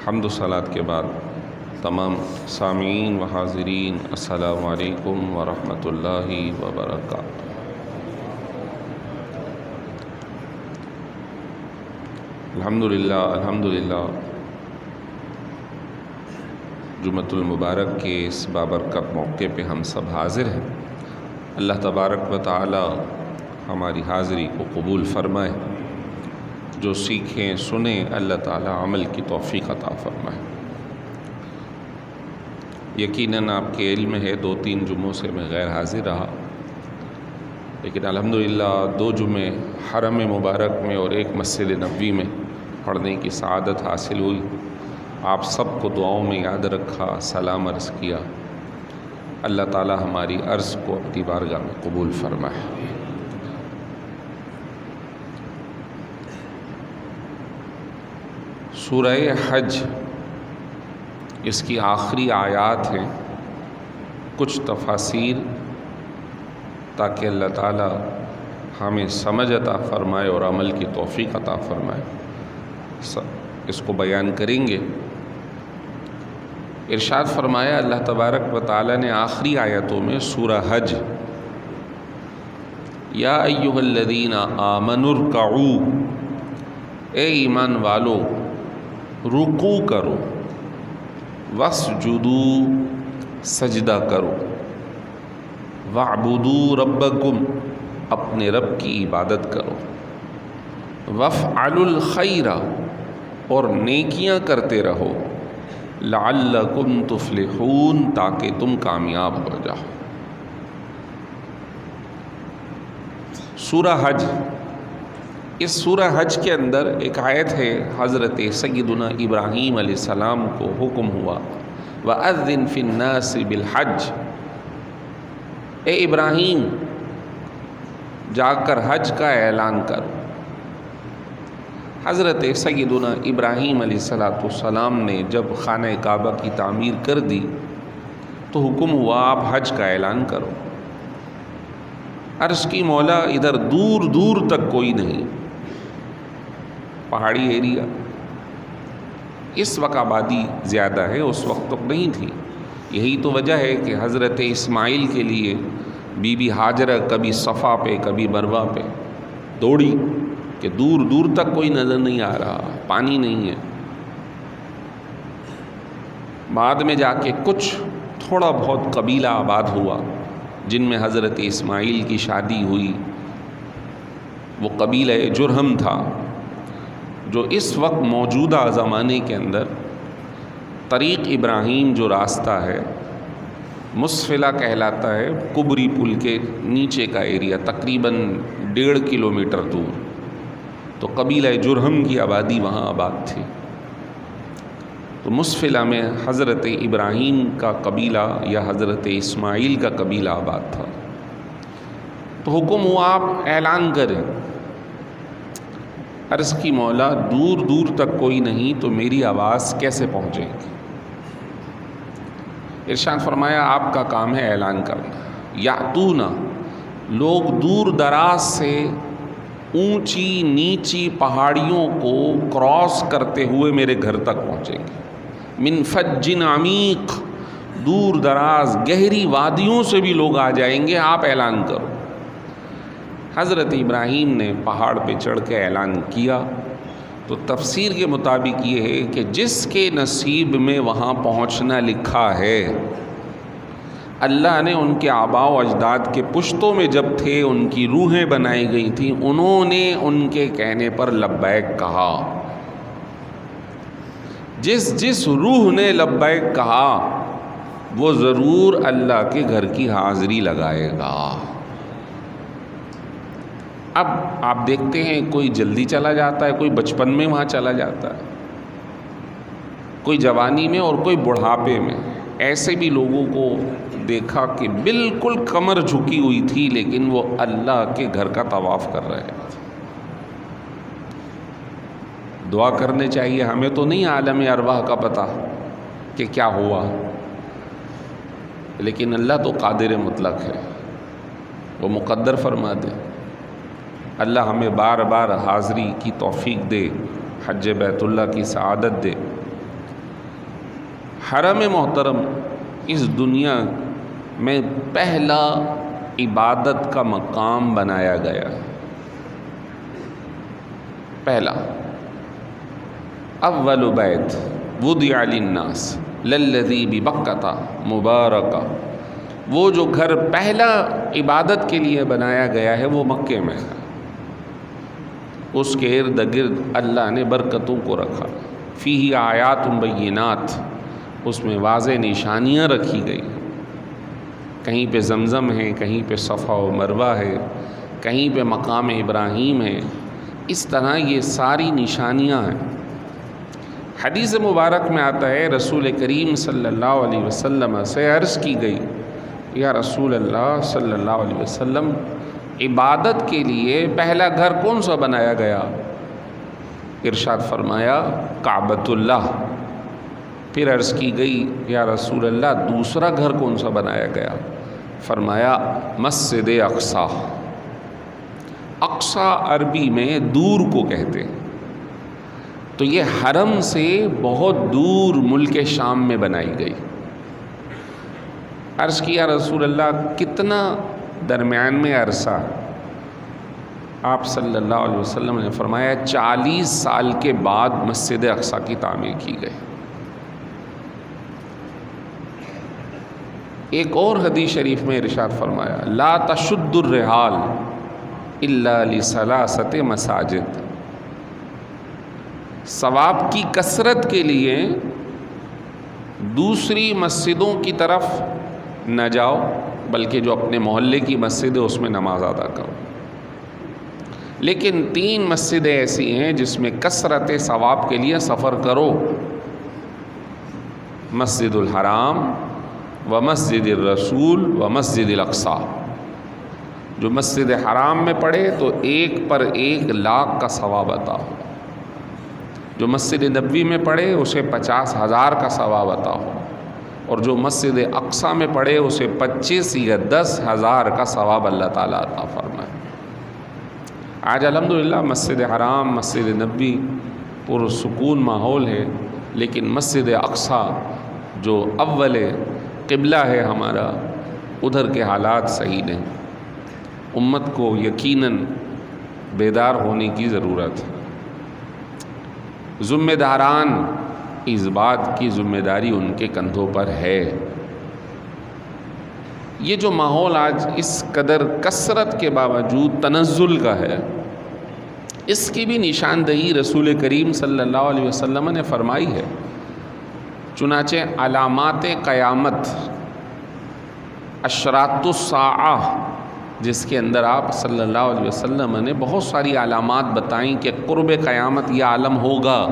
حمد و صلات کے بعد تمام سامعین و حاضرین السلام علیکم ورحمۃ اللہ وبرکاتہ۔ الحمدللہ جمعۃ المبارک کے اس بابرکت موقع پہ ہم سب حاضر ہیں۔ اللہ تبارک و تعالی ہماری حاضری کو قبول فرمائے، جو سیکھیں سنیں اللہ تعالی عمل کی توفیق عطا فرمائے۔ یقیناً آپ کے علم ہے 2-3 جمعوں سے میں غیر حاضر رہا، لیکن الحمدللہ 2 جمعے حرم مبارک میں اور 1 مسجد نبوی میں پڑھنے کی سعادت حاصل ہوئی۔ آپ سب کو دعاؤں میں یاد رکھا، سلام عرض کیا۔ اللہ تعالی ہماری عرض کو اپنی بارگاہ میں قبول فرمائے۔ سورہ حج اس کی آخری آیات ہیں، کچھ تفاسیر تاکہ اللہ تعالی ہمیں سمجھ عطا فرمائے اور عمل کی توفیق عطا فرمائے، اس کو بیان کریں گے۔ ارشاد فرمایا اللہ تبارک و تعالی نے آخری آیتوں میں سورہ حج، یا ایھا الذین آمنوا ارکعوا، اے ایمان والو رکوع کرو، واسجدوا سجدہ کرو، واعبدوا ربکم اپنے رب کی عبادت کرو، وافعلوا الخیر اور نیکیاں کرتے رہو، لعلکم تفلحون تاکہ تم کامیاب ہو جاؤ۔ سورہ حج، اس سورہ حج کے اندر ایک آیت ہے، حضرت سیدنا ابراہیم علیہ السلام کو حکم ہوا وَأَذِّن فِي النَّاسِ بِالْحَجِّ، اے ابراہیم جا کر حج کا اعلان کر۔ حضرت سیدنا ابراہیم علیہ السلام نے جب خانہ کعبہ کی تعمیر کر دی تو حکم ہوا آپ حج کا اعلان کرو۔ عرض کی مولا ادھر دور دور تک کوئی نہیں، پہاڑی ایریا، اس وقت آبادی زیادہ ہے، اس وقت تک نہیں تھی۔ یہی تو وجہ ہے کہ حضرت اسماعیل کے لیے بی بی ہاجرہ کبھی صفا پہ کبھی مروہ پہ دوڑی کہ دور دور تک کوئی نظر نہیں آ رہا، پانی نہیں ہے۔ بعد میں جا کے کچھ تھوڑا بہت قبیلہ آباد ہوا جن میں حضرت اسماعیل کی شادی ہوئی، وہ قبیلہ جرہم تھا، جو اس وقت موجودہ زمانے کے اندر طریق ابراہیم جو راستہ ہے مسفلہ کہلاتا ہے، کبری پل کے نیچے کا ایریا، تقریباً 1.5 کلومیٹر دور، تو قبیلہ جرہم کی آبادی وہاں آباد تھی۔ تو مسفلہ میں حضرت ابراہیم کا قبیلہ یا حضرت اسماعیل کا قبیلہ آباد تھا۔ تو حکم ہوا آپ اعلان کریں۔ عرض کی مولا دور دور تک کوئی نہیں تو میری آواز کیسے پہنچے گی؟ ارشاد فرمایا آپ کا کام ہے اعلان کرنا۔ یاتونا، لوگ دور دراز سے اونچی نیچی پہاڑیوں کو کراس کرتے ہوئے میرے گھر تک پہنچیں گے۔ من فج عمیق، دور دراز گہری وادیوں سے بھی لوگ آ جائیں گے، آپ اعلان کرو۔ حضرت ابراہیم نے پہاڑ پہ چڑھ کے اعلان کیا تو تفسیر کے مطابق یہ ہے کہ جس کے نصیب میں وہاں پہنچنا لکھا ہے، اللہ نے ان کے آباء و اجداد کے پشتوں میں جب تھے ان کی روحیں بنائی گئی تھیں، انہوں نے ان کے کہنے پر لبیک کہا۔ جس روح نے لبیک کہا وہ ضرور اللہ کے گھر کی حاضری لگائے گا۔ اب آپ دیکھتے ہیں کوئی جلدی چلا جاتا ہے، کوئی بچپن میں وہاں چلا جاتا ہے، کوئی جوانی میں اور کوئی بڑھاپے میں۔ ایسے بھی لوگوں کو دیکھا کہ بالکل کمر جھکی ہوئی تھی لیکن وہ اللہ کے گھر کا طواف کر رہے ہیں۔ دعا کرنے چاہیے، ہمیں تو نہیں عالم ارواح کا پتہ کہ کیا ہوا، لیکن اللہ تو قادر مطلق ہے، وہ مقدر فرما دے۔ اللہ ہمیں بار بار حاضری کی توفیق دے، حج بیت اللہ کی سعادت دے۔ حرم محترم اس دنیا میں پہلا عبادت کا مقام بنایا گیا، پہلا اول بیت وضع للناس للذی ببکۃ مبارکہ، وہ جو گھر پہلا عبادت کے لیے بنایا گیا ہے وہ مکے میں ہے، اس کے ارد گرد اللہ نے برکتوں کو رکھا، فیہ آیات بینات، اس میں واضح نشانیاں رکھی گئی، کہیں پہ زمزم ہے، کہیں پہ صفا و مروہ ہے، کہیں پہ مقام ابراہیم ہے، اس طرح یہ ساری نشانیاں ہیں۔ حدیث مبارک میں آتا ہے رسول کریم صلی اللہ علیہ وسلم سے عرض کی گئی، یا رسول اللہ صلی اللہ علیہ وسلم، عبادت کے لیے پہلا گھر کون سا بنایا گیا؟ ارشاد فرمایا کعبۃ اللہ۔ پھر عرض کی گئی یا رسول اللہ دوسرا گھر کون سا بنایا گیا؟ فرمایا مسجد اقصیٰ۔ اقصیٰ عربی میں دور کو کہتے، تو یہ حرم سے بہت دور ملک شام میں بنائی گئی۔ عرض کیا رسول اللہ کتنا درمیان میں عرصہ؟ آپ صلی اللہ علیہ وسلم نے فرمایا 40 سال کے بعد مسجد اقصیٰ کی تعمیر کی گئی۔ ایک اور حدیث شریف میں ارشاد فرمایا لا تشد الرحال الا لثلاثۃ مساجد، ثواب کی کثرت کے لیے دوسری مسجدوں کی طرف نہ جاؤ، بلکہ جو اپنے محلے کی مسجد ہے اس میں نماز ادا کرو، لیکن 3 مسجدیں ایسی ہیں جس میں کثرت ثواب کے لیے سفر کرو، مسجد الحرام و مسجد الرسول و مسجد الاقصیٰ۔ جو مسجد حرام میں پڑھے تو 1 پر 1 لاکھ کا ثواب عطا ہو، جو مسجد نبوی میں پڑھے اسے 50,000 کا ثواب عطا ہو، اور جو مسجد اقصیٰ میں پڑھے اسے 25 یا 10,000 کا ثواب اللہ تعالیٰ عطا فرمائے۔ آج الحمدللہ مسجد حرام، مسجد نبوی پرسکون ماحول ہے، لیکن مسجد اقصیٰ جو اول قبلہ ہے ہمارا، ادھر کے حالات صحیح نہیں۔ امت کو یقیناً بیدار ہونے کی ضرورت ہے۔ ذمہ داران اس بات کی ذمہ داری ان کے کندھوں پر ہے۔ یہ جو ماحول آج اس قدر کثرت کے باوجود تنزل کا ہے، اس کی بھی نشاندہی رسول کریم صلی اللہ علیہ وسلم نے فرمائی ہے۔ چنانچہ علامات قیامت، اشراط الساعہ، جس کے اندر آپ صلی اللہ علیہ وسلم نے بہت ساری علامات بتائیں کہ قرب قیامت یہ عالم ہوگا،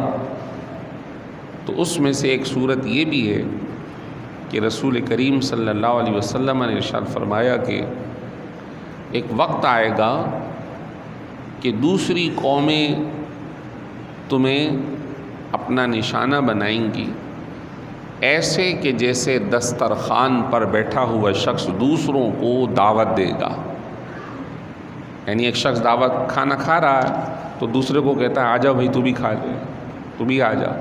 تو اس میں سے ایک صورت یہ بھی ہے کہ رسول کریم صلی اللہ علیہ وسلم نے ارشاد فرمایا کہ ایک وقت آئے گا کہ دوسری قومیں تمہیں اپنا نشانہ بنائیں گی، ایسے کہ جیسے دسترخوان پر بیٹھا ہوا شخص دوسروں کو دعوت دے گا۔ یعنی ایک شخص دعوت کھانا کھا رہا ہے تو دوسرے کو کہتا ہے آ جا بھائی تو بھی کھا لے، تو بھی آ جا۔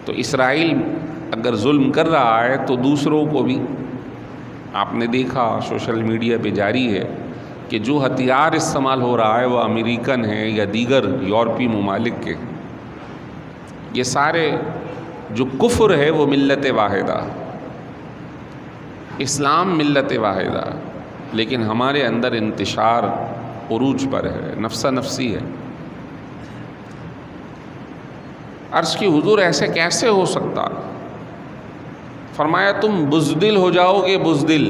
تو اسرائیل اگر ظلم کر رہا ہے تو دوسروں کو بھی، آپ نے دیکھا سوشل میڈیا پہ جاری ہے کہ جو ہتھیار استعمال ہو رہا ہے وہ امریکن ہے یا دیگر یورپی ممالک کے۔ یہ سارے جو کفر ہے وہ ملت واحدہ، اسلام ملت واحدہ، لیکن ہمارے اندر انتشار عروج پر ہے، نفسا نفسی ہے۔ عرض کی حضور ایسے کیسے ہو سکتا؟ فرمایا تم بزدل ہو جاؤ گے، بزدل۔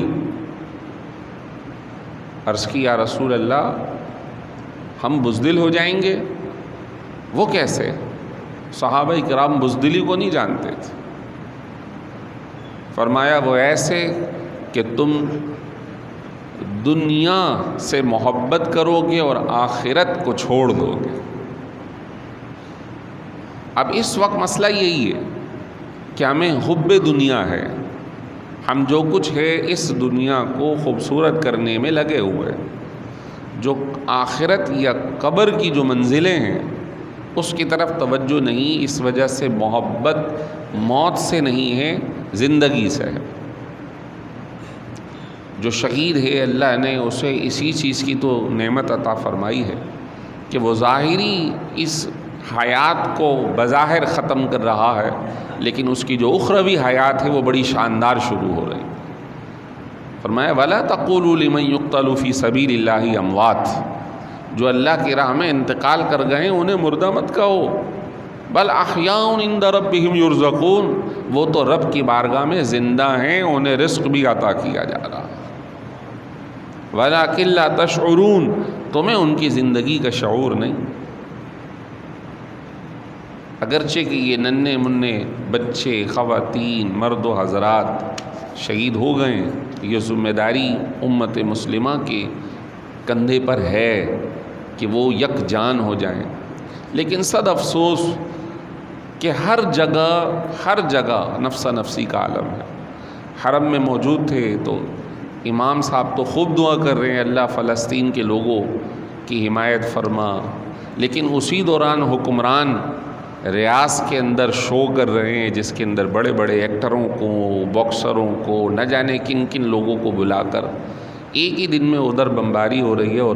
عرض کی یا رسول اللہ ہم بزدل ہو جائیں گے؟ وہ کیسے؟ صحابہ کرام بزدلی کو نہیں جانتے تھے۔ فرمایا وہ ایسے کہ تم دنیا سے محبت کرو گے اور آخرت کو چھوڑ دو گے۔ اب اس وقت مسئلہ یہی ہے کہ ہمیں حب دنیا ہے، ہم جو کچھ ہے اس دنیا کو خوبصورت کرنے میں لگے ہوئے، جو آخرت یا قبر کی جو منزلیں ہیں اس کی طرف توجہ نہیں، اس وجہ سے محبت موت سے نہیں ہے زندگی سے ہے۔ جو شہید ہے اللہ نے اسے اسی چیز کی تو نعمت عطا فرمائی ہے کہ وہ ظاہری اس حیات کو بظاہر ختم کر رہا ہے، لیکن اس کی جو اخروی حیات ہے وہ بڑی شاندار شروع ہو رہی۔ فرمایا وَلَا تَقُولُوا لِمَن يُقْتَلُ فِي سَبِيلِ اللَّهِ أَمْوَاتٌ، جو اللہ کی راہ میں انتقال کر گئے انہیں مردہ مت کہو، بل احیاء عند ربهم یرزقون، وہ تو رب کی بارگاہ میں زندہ ہیں، انہیں رزق بھی عطا کیا جا رہا۔ وَلَٰكِن لَّا تَشْعُرُونَ، تمہیں ان کی زندگی کا شعور نہیں۔ اگرچہ کہ یہ ننھے منھے بچے، خواتین، مرد و حضرات شہید ہو گئے، یہ ذمہ داری امت مسلمہ کے کندھے پر ہے کہ وہ یک جان ہو جائیں، لیکن صد افسوس کہ ہر جگہ نفسا نفسی کا عالم ہے۔ حرم میں موجود تھے تو امام صاحب تو خوب دعا کر رہے ہیں اللہ فلسطین کے لوگوں کی حمایت فرما، لیکن اسی دوران حکمران ریاض کے اندر شو کر رہے ہیں جس کے اندر بڑے بڑے ایکٹروں کو، باکسروں کو، نہ جانے کن کن لوگوں کو بلا کر ایک ہی دن میں ادھر بمباری ہو رہی ہے، اور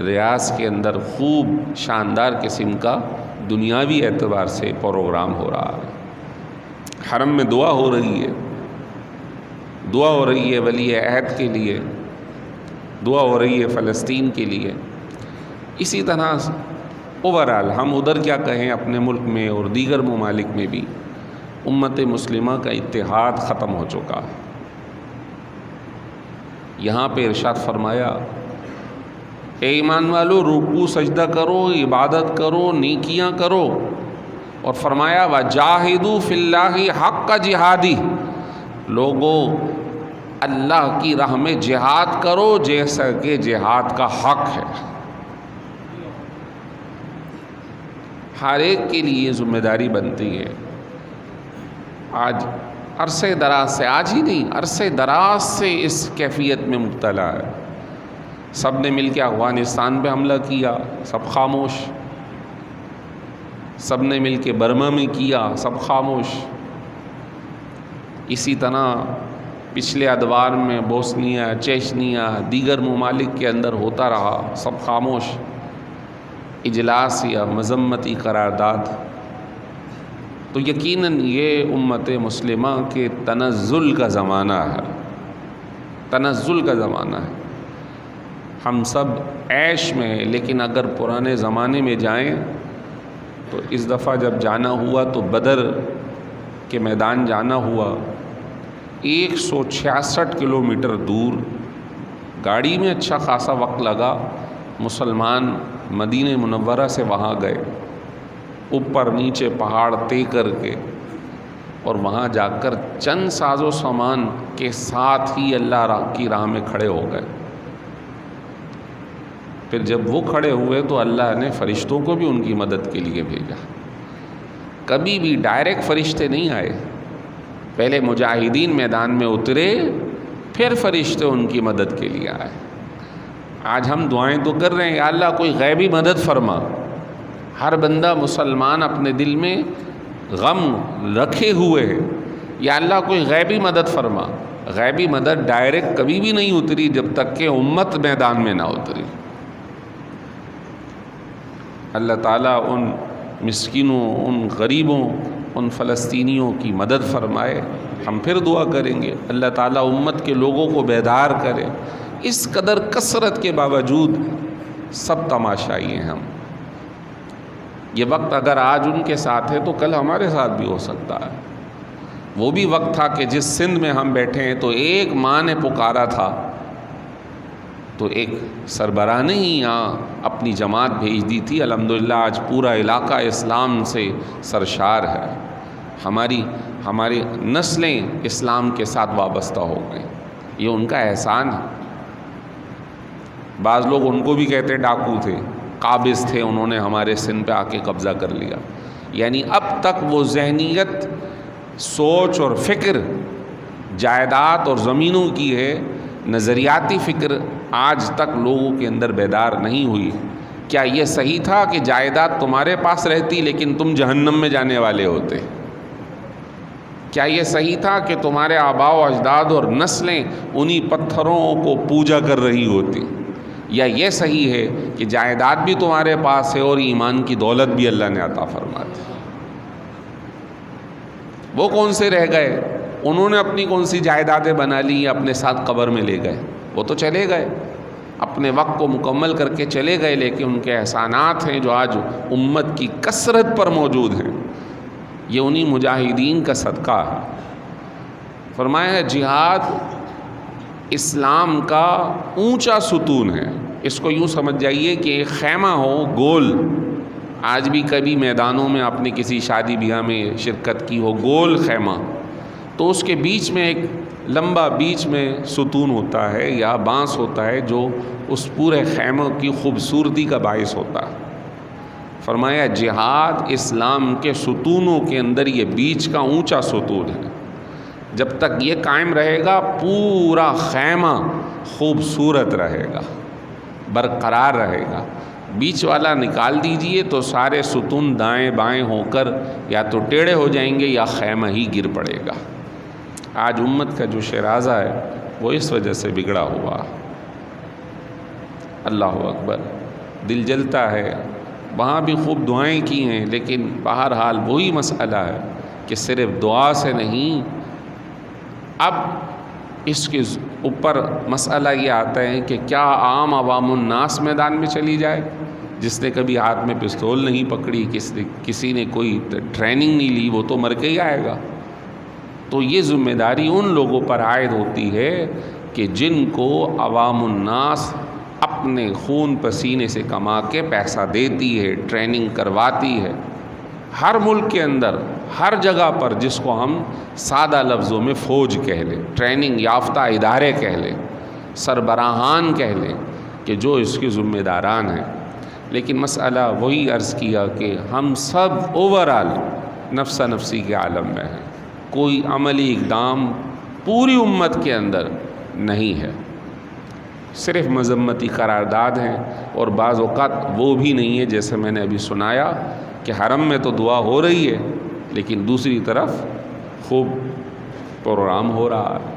ریاض کے اندر خوب شاندار قسم کا دنیاوی اعتبار سے پروگرام ہو رہا ہے۔ حرم میں دعا ہو رہی ہے ولی عہد کے لیے، دعا ہو رہی ہے فلسطین کے لیے۔ اسی طرح اوورآل ہم ادھر کیا کہیں، اپنے ملک میں اور دیگر ممالک میں بھی امت مسلمہ کا اتحاد ختم ہو چکا ہے۔ یہاں پہ ارشاد فرمایا اے ایمان والو، رکوع سجدہ کرو، عبادت کرو، نیکیاں کرو، اور فرمایا وَجَاهِدُوا فِي اللَّهِ حَقَّ جِهَادِهِ، لوگو اللہ کی راہ میں جہاد کرو جیسا کہ جہاد کا حق ہے۔ ہر ایک کے لیے ذمہ داری بنتی ہے۔ آج عرصے دراز سے، آج ہی نہیں عرصے دراز سے اس کیفیت میں مبتلا ہے۔ سب نے مل کے افغانستان پہ حملہ کیا، سب خاموش، سب نے مل کے برما میں کیا، سب خاموش۔ اسی طرح پچھلے ادوار میں بوسنیا، چیچنیا، دیگر ممالک کے اندر ہوتا رہا، سب خاموش۔ اجلاس یا مذمتی قرارداد، تو یقیناً یہ امت مسلمہ کے تنزل کا زمانہ ہے، تنزل کا زمانہ ہے۔ ہم سب عیش میں ہیں، لیکن اگر پرانے زمانے میں جائیں تو اس دفعہ جب جانا ہوا تو بدر کے میدان جانا ہوا، 166 کلومیٹر دور، گاڑی میں اچھا خاصا وقت لگا۔ مسلمان مدینہ منورہ سے وہاں گئے، اوپر نیچے پہاڑ طے کر کے، اور وہاں جا کر چند ساز و سامان کے ساتھ ہی اللہ کی راہ میں کھڑے ہو گئے۔ پھر جب وہ کھڑے ہوئے تو اللہ نے فرشتوں کو بھی ان کی مدد کے لیے بھیجا۔ کبھی بھی ڈائریکٹ فرشتے نہیں آئے، پہلے مجاہدین میدان میں اترے، پھر فرشتے ان کی مدد کے لیے آئے۔ آج ہم دعائیں تو کر رہے ہیں یا اللہ کوئی غیبی مدد فرما، ہر بندہ مسلمان اپنے دل میں غم رکھے ہوئے ہے، یا اللہ کوئی غیبی مدد فرما۔ غیبی مدد ڈائریکٹ کبھی بھی نہیں اتری جب تک کہ امت میدان میں نہ اتری۔ اللہ تعالیٰ ان مسکینوں، ان غریبوں، ان فلسطینیوں کی مدد فرمائے۔ ہم پھر دعا کریں گے اللہ تعالیٰ امت کے لوگوں کو بیدار کرے۔ اس قدر کثرت کے باوجود سب تماشائی ہیں ہم۔ یہ وقت اگر آج ان کے ساتھ ہے تو کل ہمارے ساتھ بھی ہو سکتا ہے۔ وہ بھی وقت تھا کہ جس سندھ میں ہم بیٹھے ہیں تو ایک ماں نے پکارا تھا تو ایک سربراہ نے ہی یہاں اپنی جماعت بھیج دی تھی۔ الحمدللہ آج پورا علاقہ اسلام سے سرشار ہے، ہماری نسلیں اسلام کے ساتھ وابستہ ہو گئیں۔ یہ ان کا احسان ہے۔ بعض لوگ ان کو بھی کہتے ڈاکو تھے، قابض تھے، انہوں نے ہمارے سندھ پہ آ کے قبضہ کر لیا۔ یعنی اب تک وہ ذہنیت، سوچ اور فکر جائیداد اور زمینوں کی ہے، نظریاتی فکر آج تک لوگوں کے اندر بیدار نہیں ہوئی۔ کیا یہ صحیح تھا کہ جائیداد تمہارے پاس رہتی لیکن تم جہنم میں جانے والے ہوتے؟ کیا یہ صحیح تھا کہ تمہارے آباء و اجداد اور نسلیں انہی پتھروں کو پوجا کر رہی ہوتی؟ یا یہ صحیح ہے کہ جائیداد بھی تمہارے پاس ہے اور ایمان کی دولت بھی اللہ نے عطا فرما دی؟ وہ کون سے رہ گئے؟ انہوں نے اپنی کون سی جائیدادیں بنا لی یا اپنے ساتھ قبر میں لے گئے؟ وہ تو چلے گئے، اپنے وقت کو مکمل کر کے چلے گئے، لیکن ان کے احسانات ہیں جو آج امت کی کثرت پر موجود ہیں، یہ انہی مجاہدین کا صدقہ ہے۔ فرمایا ہے جہاد اسلام کا اونچا ستون ہے۔ اس کو یوں سمجھ جائیے کہ ایک خیمہ ہو گول، آج بھی کبھی میدانوں میں آپ نے کسی شادی بیاہ میں شرکت کی ہو، گول خیمہ، تو اس کے بیچ میں ایک لمبا بیچ میں ستون ہوتا ہے یا بانس ہوتا ہے جو اس پورے خیمہ کی خوبصورتی کا باعث ہوتا ہے۔ فرمایا جہاد اسلام کے ستونوں کے اندر یہ بیچ کا اونچا ستون ہے، جب تک یہ قائم رہے گا پورا خیمہ خوبصورت رہے گا، برقرار رہے گا۔ بیچ والا نکال دیجئے تو سارے ستون دائیں بائیں ہو کر یا تو ٹیڑھے ہو جائیں گے یا خیمہ ہی گر پڑے گا۔ آج امت کا جو شیرازہ ہے وہ اس وجہ سے بگڑا ہوا۔ اللہ اکبر، دل جلتا ہے، وہاں بھی خوب دعائیں کی ہیں، لیکن بہرحال وہی مسئلہ ہے کہ صرف دعا سے نہیں، اب اس کے اوپر مسئلہ یہ آتا ہے کہ کیا عام عوام الناس میدان میں چلی جائے؟ جس نے کبھی ہاتھ میں پستول نہیں پکڑی، کسی نے کوئی ٹریننگ نہیں لی، وہ تو مر کے ہی آئے گا۔ تو یہ ذمہ داری ان لوگوں پر عائد ہوتی ہے کہ جن کو عوام الناس اپنے خون پسینے سے کما کے پیسہ دیتی ہے، ٹریننگ کرواتی ہے۔ ہر ملک کے اندر ہر جگہ پر جس کو ہم سادہ لفظوں میں فوج کہہ لیں، ٹریننگ یافتہ ادارے کہہ لیں، سربراہان کہہ لیں کہ جو اس کے ذمہ داران ہیں۔ لیکن مسئلہ وہی عرض کیا کہ ہم سب اوورآل نفسا نفسی کے عالم میں ہیں، کوئی عملی اقدام پوری امت کے اندر نہیں ہے، صرف مذمتی قرارداد ہیں، اور بعض اوقات وہ بھی نہیں ہے، جیسے میں نے ابھی سنایا کہ حرم میں تو دعا ہو رہی ہے لیکن دوسری طرف خوب پروگرام ہو رہا ہے،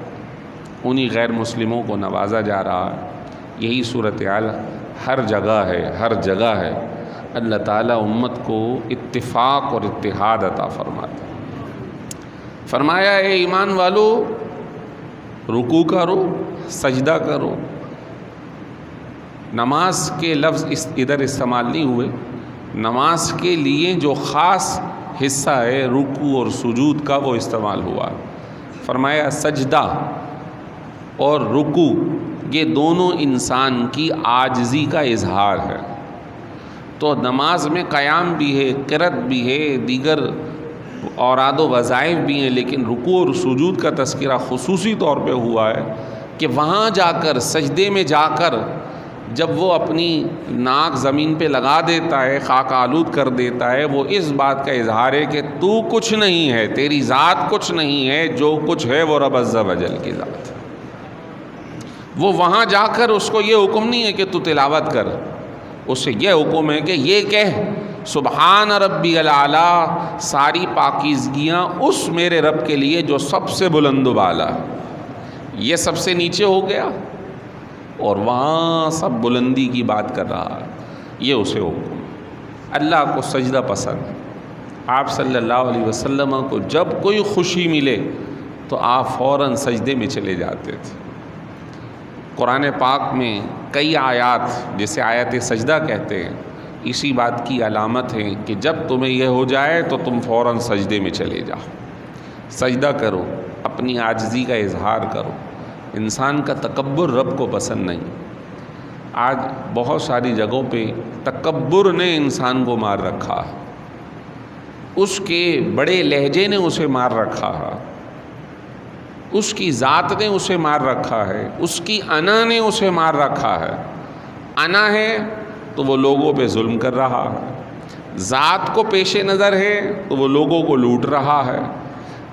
انہی غیر مسلموں کو نوازا جا رہا ہے۔ یہی صورتحال ہر جگہ ہے، ہر جگہ ہے۔ اللہ تعالیٰ امت کو اتفاق اور اتحاد عطا فرماتا ہے۔ فرمایا اے ایمان والو، رکوع کرو، سجدہ کرو۔ نماز کے لفظ ادھر استعمال نہیں ہوئے، نماز کے لیے جو خاص حصہ ہے رکوع اور سجود کا وہ استعمال ہوا۔ فرمایا سجدہ اور رکوع یہ دونوں انسان کی عاجزی کا اظہار ہے۔ تو نماز میں قیام بھی ہے، قرات بھی ہے، دیگر اوراد و وظائف بھی ہیں، لیکن رکوع اور سجود کا تذکرہ خصوصی طور پہ ہوا ہے کہ وہاں جا کر سجدے میں جا کر جب وہ اپنی ناک زمین پہ لگا دیتا ہے، خاک آلود کر دیتا ہے، وہ اس بات کا اظہار ہے کہ تو کچھ نہیں ہے، تیری ذات کچھ نہیں ہے، جو کچھ ہے وہ رب عز و جل کی ذات ہے۔ وہ وہاں جا کر اس کو یہ حکم نہیں ہے کہ تو تلاوت کر، اسے یہ حکم ہے کہ یہ کہہ سبحان ربی الاعلیٰ، ساری پاکیزگیاں اس میرے رب کے لیے جو سب سے بلند و بالا ہے۔ یہ سب سے نیچے ہو گیا اور وہاں سب بلندی کی بات کر رہا ہے، یہ اسے حکم ہے۔ اللہ کو سجدہ پسند ہے۔ آپ صلی اللہ علیہ وسلم کو جب کوئی خوشی ملے تو آپ فوراً سجدے میں چلے جاتے تھے۔ قرآن پاک میں کئی آیات جسے آیت سجدہ کہتے ہیں، اسی بات کی علامت ہے کہ جب تمہیں یہ ہو جائے تو تم فوراً سجدے میں چلے جاؤ، سجدہ کرو، اپنی عاجزی کا اظہار کرو۔ انسان کا تکبر رب کو پسند نہیں۔ آج بہت ساری جگہوں پہ تکبر نے انسان کو مار رکھا ہے، اس کے بڑے لہجے نے اسے مار رکھا ہے، اس کی ذات نے اسے مار رکھا ہے، اس کی انا نے اسے مار رکھا ہے۔ انا ہے تو وہ لوگوں پہ ظلم کر رہا ہے، ذات کو پیش نظر ہے تو وہ لوگوں کو لوٹ رہا ہے۔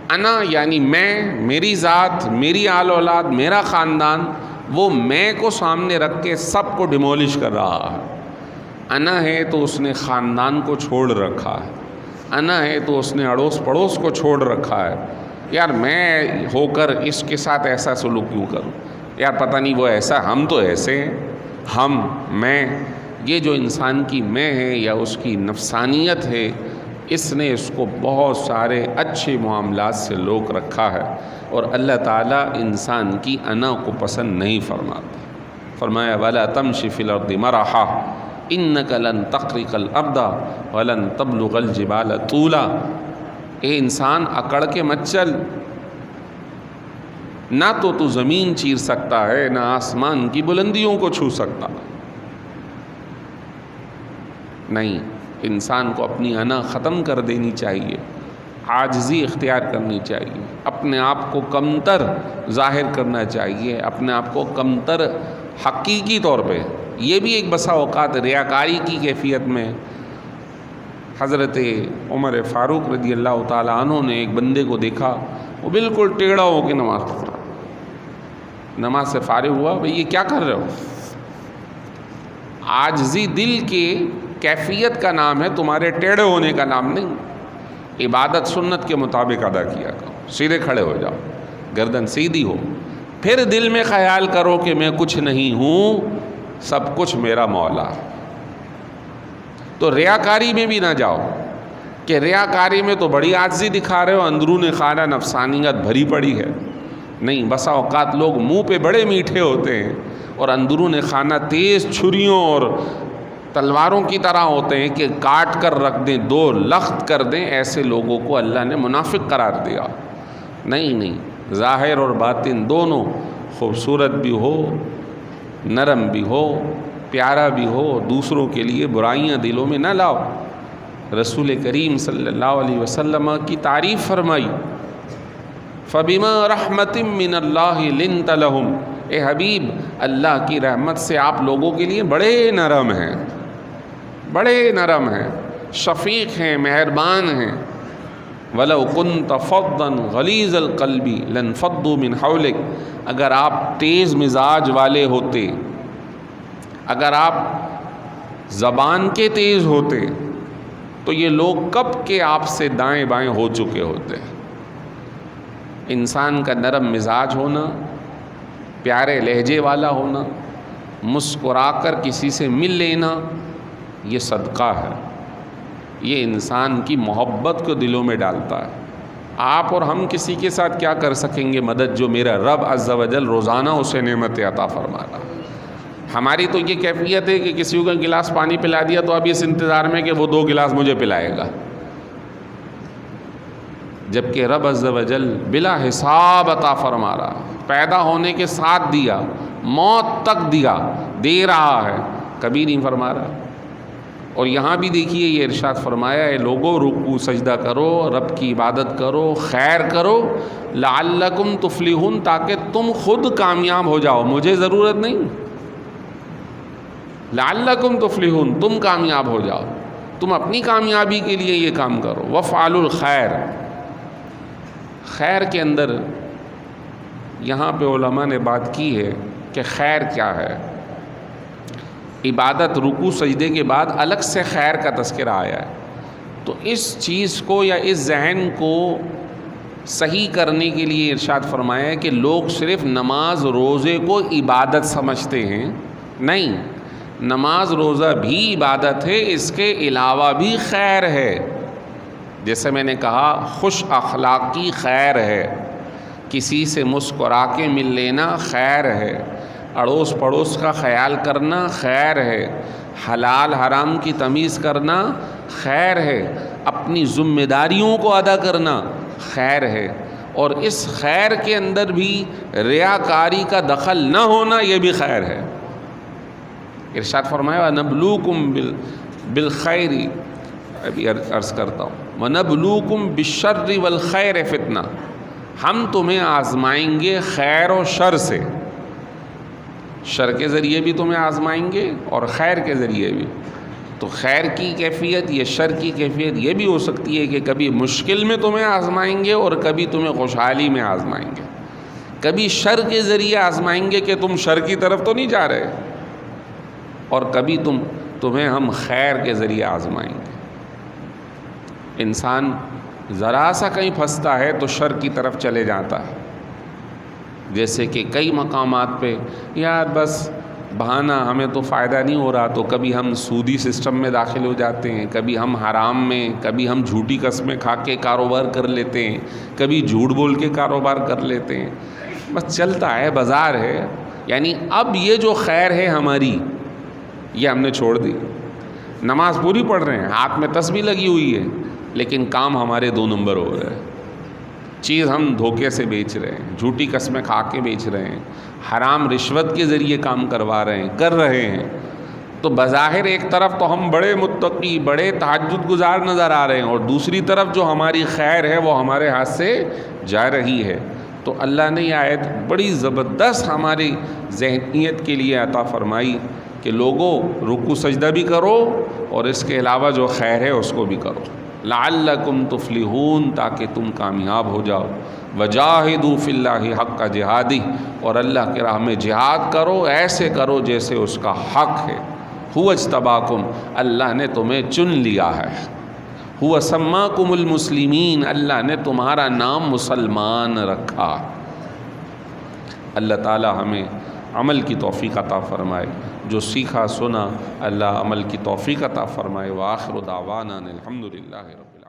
انا یعنی میں، میری ذات، میری آل اولاد، میرا خاندان، وہ میں کو سامنے رکھ کے سب کو ڈیمولش کر رہا ہے۔ انا ہے تو اس نے خاندان کو چھوڑ رکھا ہے، انا ہے تو اس نے اڑوس پڑوس کو چھوڑ رکھا ہے، یار میں ہو کر اس کے ساتھ ایسا سلوک کیوں کروں، یار پتہ نہیں وہ ایسا، ہم تو ایسے ہیں، میں یہ جو انسان کی میں ہے یا اس کی نفسانیت ہے، اس نے اس کو بہت سارے اچھے معاملات سے روک رکھا ہے، اور اللہ تعالیٰ انسان کی انا کو پسند نہیں فرماتا۔ فرمایا وَلَا تَمْشِ فِي الْأَرْضِ مَرَحًا إِنَّكَ لَن تَخْرِقَ الْأَرْضَ وَلَن تَبْلُغَ الْجِبَالَ طُولًا، اے انسان اکڑ کے مت چل، نہ تو زمین چیر سکتا ہے، نہ آسمان کی بلندیوں کو چھو سکتا۔ نہیں، انسان کو اپنی انا ختم کر دینی چاہیے، عاجزی اختیار کرنی چاہیے، اپنے آپ کو کمتر ظاہر کرنا چاہیے، اپنے آپ کو کمتر حقیقی طور پہ۔ یہ بھی ایک بسا اوقات ریاکاری کی کیفیت میں حضرت عمر فاروق رضی اللہ تعالیٰ عنہ نے ایک بندے کو دیکھا، وہ بالکل ٹیڑھا ہو کے نماز پڑھ رہا، نماز سے فارغ ہوا، بھئی یہ کیا کر رہے ہو؟ عاجزی دل کے کیفیت کا نام ہے، تمہارے ٹیڑھے ہونے کا نام نہیں۔ عبادت سنت کے مطابق ادا کیا کرو، سیدھے کھڑے ہو جاؤ، گردن سیدھی ہو، پھر دل میں خیال کرو کہ میں کچھ نہیں ہوں، سب کچھ میرا مولا ہے۔ تو ریاکاری میں بھی نہ جاؤ کہ ریاکاری میں تو بڑی عاجزی دکھا رہے ہو، اندرون خانہ نفسانیت بھری پڑی ہے۔ نہیں، بسا اوقات لوگ منہ پہ بڑے میٹھے ہوتے ہیں اور اندرون خانہ تیز چھریوں اور تلواروں کی طرح ہوتے ہیں کہ کاٹ کر رکھ دیں، دو لخت کر دیں۔ ایسے لوگوں کو اللہ نے منافق قرار دیا۔ نہیں، ظاہر اور باطن دونوں، خوبصورت بھی ہو، نرم بھی ہو، پیارا بھی ہو، دوسروں کے لیے برائیاں دلوں میں نہ لاؤ۔ رسول کریم صلی اللہ علیہ وسلم کی تعریف فرمائی، فَبِمَا رَحْمَةٍ مِّنَ اللَّهِ لِنْتَ لَهُمْ، اے حبیب اللہ کی رحمت سے آپ لوگوں کے لیے بڑے نرم ہیں، بڑے نرم ہیں، شفیق ہیں، مہربان ہیں۔ وَلَوْ كُنْتَ فَظًّا غَلِيظَ الْقَلْبِ لَانفَضُّوا مِنْ حَوْلِكَ، اگر آپ تیز مزاج والے ہوتے، اگر آپ زبان کے تیز ہوتے تو یہ لوگ کب کے آپ سے دائیں بائیں ہو چکے ہوتے۔ انسان کا نرم مزاج ہونا، پیارے لہجے والا ہونا، مسکرا کر کسی سے مل لینا، یہ صدقہ ہے، یہ انسان کی محبت کو دلوں میں ڈالتا ہے۔ آپ اور ہم کسی کے ساتھ کیا کر سکیں گے مدد جو میرا رب عز و جل روزانہ اسے نعمت عطا فرما رہا۔ ہماری تو یہ کیفیت ہے کہ کسی کو گلاس پانی پلا دیا تو اب اس انتظار میں کہ وہ 2 گلاس مجھے پلائے گا، جبکہ رب عز و جل بلا حساب عطا فرما رہا، پیدا ہونے کے ساتھ دیا، موت تک دیا، دے رہا ہے، کبھی نہیں فرما رہا۔ اور یہاں بھی دیکھیے یہ ارشاد فرمایا ہے، لوگوں رکوع سجدہ کرو، رب کی عبادت کرو، خیر کرو، لعلکم تفلحون، تاکہ تم خود کامیاب ہو جاؤ، مجھے ضرورت نہیں، لعلکم تفلحون، تم کامیاب ہو جاؤ، تم اپنی کامیابی کے لیے یہ کام کرو۔ وفعلوا الخیر، خیر کے اندر یہاں پہ علماء نے بات کی ہے کہ خیر کیا ہے۔ عبادت رکوع سجدے کے بعد الگ سے خیر کا تذکرہ آیا ہے، تو اس چیز کو یا اس ذہن کو صحیح کرنے کے لیے ارشاد فرمایا ہے کہ لوگ صرف نماز روزے کو عبادت سمجھتے ہیں، نہیں، نماز روزہ بھی عبادت ہے، اس کے علاوہ بھی خیر ہے۔ جیسے میں نے کہا خوش اخلاقی خیر ہے، کسی سے مسکرا کے مل لینا خیر ہے، اڑوس پڑوس کا خیال کرنا خیر ہے، حلال حرام کی تمیز کرنا خیر ہے، اپنی ذمہ داریوں کو ادا کرنا خیر ہے، اور اس خیر کے اندر بھی ریاکاری کا دخل نہ ہونا یہ بھی خیر ہے۔ ارشاد فرمایا وَنَبْلُوكُمْ بِالْخَيْرِ، ابھی عرض کرتا ہوں، وَنَبْلُوكُمْ بِالشَّرِّ وَالْخَيْرِ فِتْنَةً، ہم تمہیں آزمائیں گے خیر و شر سے، شر کے ذریعے بھی تمہیں آزمائیں گے اور خیر کے ذریعے بھی۔ تو خیر کی کیفیت یا شر کی کیفیت یہ بھی ہو سکتی ہے کہ کبھی مشکل میں تمہیں آزمائیں گے اور کبھی تمہیں خوشحالی میں آزمائیں گے، کبھی شر کے ذریعے آزمائیں گے کہ تم شر کی طرف تو نہیں جا رہے، اور کبھی تمہیں ہم خیر کے ذریعے آزمائیں گے۔ انسان ذرا سا کہیں پھنستا ہے تو شر کی طرف چلے جاتا ہے. جیسے کہ کئی مقامات پہ یار بس بہانہ، ہمیں تو فائدہ نہیں ہو رہا، تو کبھی ہم سودی سسٹم میں داخل ہو جاتے ہیں، کبھی ہم حرام میں، کبھی ہم جھوٹی قسمیں کھا کے کاروبار کر لیتے ہیں، کبھی جھوٹ بول کے کاروبار کر لیتے ہیں. بس چلتا ہے، بازار ہے. یعنی اب یہ جو خیر ہے ہماری، یہ ہم نے چھوڑ دی. نماز پوری پڑھ رہے ہیں، ہاتھ میں تسبیح لگی ہوئی ہے، لیکن کام ہمارے 2 نمبر ہو رہے ہیں. چیز ہم دھوکے سے بیچ رہے ہیں، جھوٹی قسمیں کھا کے بیچ رہے ہیں، حرام رشوت کے ذریعے کام کروا رہے ہیں، کر رہے ہیں. تو بظاہر ایک طرف تو ہم بڑے متقی، بڑے تہجد گزار نظر آ رہے ہیں، اور دوسری طرف جو ہماری خیر ہے وہ ہمارے ہاتھ سے جا رہی ہے. تو اللہ نے یہ آیت بڑی زبردست ہماری ذہنیت کے لیے عطا فرمائی کہ لوگوں رکوع سجدہ بھی کرو اور اس کے علاوہ جو خیر ہے اس کو بھی کرو. لعلکم تفلحون، تاکہ تم کامیاب ہو جاؤ. وجاہدوا فی اللہ حق جہادہ، اور اللہ کی راہ میں جہاد کرو، ایسے کرو جیسے اس کا حق ہے. هو اجتباکم، اللہ نے تمہیں چن لیا ہے. هو سماکم المسلمین، اللہ نے تمہارا نام مسلمان رکھا. اللہ تعالی ہمیں عمل کی توفیق عطا فرمائے. جو سیکھا سنا اللہ عمل کی توفیق عطا فرمائے. وآخر دعوانا الحمدللہ رب العالمین.